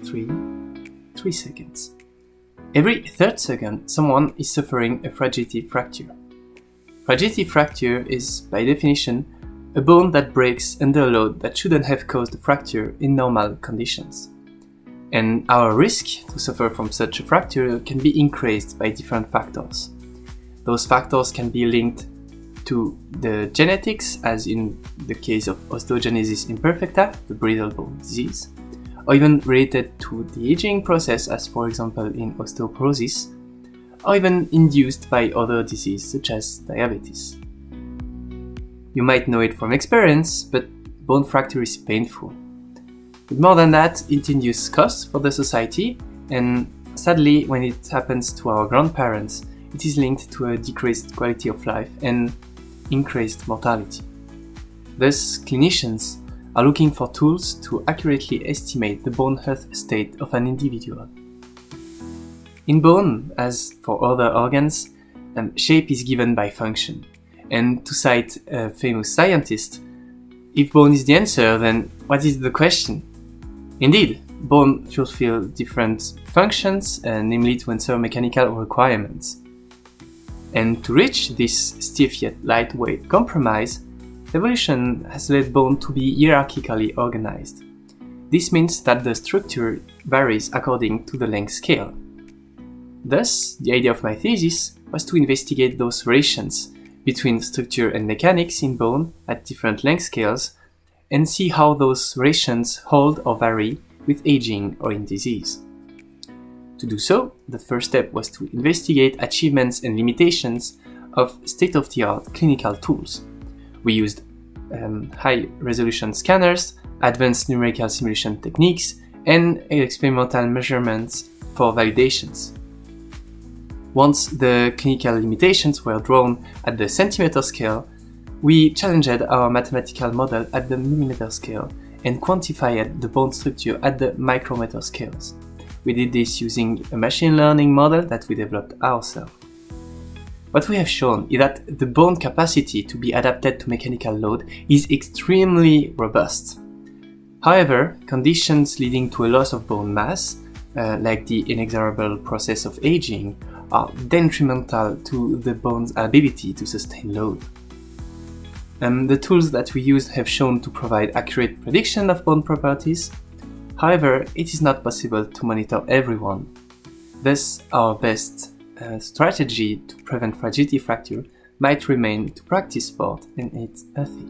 3 seconds. Every third second, someone is suffering a fragility fracture. Fragility fracture is, by definition, a bone that breaks under a load that shouldn't have caused a fracture in normal conditions. And our risk to suffer from such a fracture can be increased by different factors. Those factors can be linked to the genetics, as in the case of osteogenesis imperfecta, the brittle bone disease, or even related to the aging process, as for example in osteoporosis, or even induced by other diseases such as diabetes. You might know it from experience, but bone fracture is painful. But more than that, it induces costs for the society, and sadly, when it happens to our grandparents, it is linked to a decreased quality of life and increased mortality. Thus, clinicians are looking for tools to accurately estimate the bone health state of an individual. In bone, as for other organs, shape is given by function. And to cite a famous scientist, if bone is the answer, then what is the question? Indeed, bone fulfill different functions, namely to answer mechanical requirements. And to reach this stiff yet lightweight compromise, evolution has led bone to be hierarchically organized. This means that the structure varies according to the length scale. Thus, the idea of my thesis was to investigate those relations between structure and mechanics in bone at different length scales and see how those relations hold or vary with aging or in disease. To do so, the first step was to investigate achievements and limitations of state-of-the-art clinical tools. We used high-resolution scanners, advanced numerical simulation techniques, and experimental measurements for validations. Once the clinical limitations were drawn at the centimeter scale, we challenged our mathematical model at the millimeter scale and quantified the bone structure at the micrometer scales. We did this using a machine learning model that we developed ourselves. What we have shown is that the bone capacity to be adapted to mechanical load is extremely robust. However, conditions leading to a loss of bone mass, like the inexorable process of aging, are detrimental to the bone's ability to sustain load. The tools that we used have shown to provide accurate prediction of bone properties. However, it is not possible to monitor everyone. Thus, our best strategy to prevent fragility fracture might remain to practice sport and eat healthy.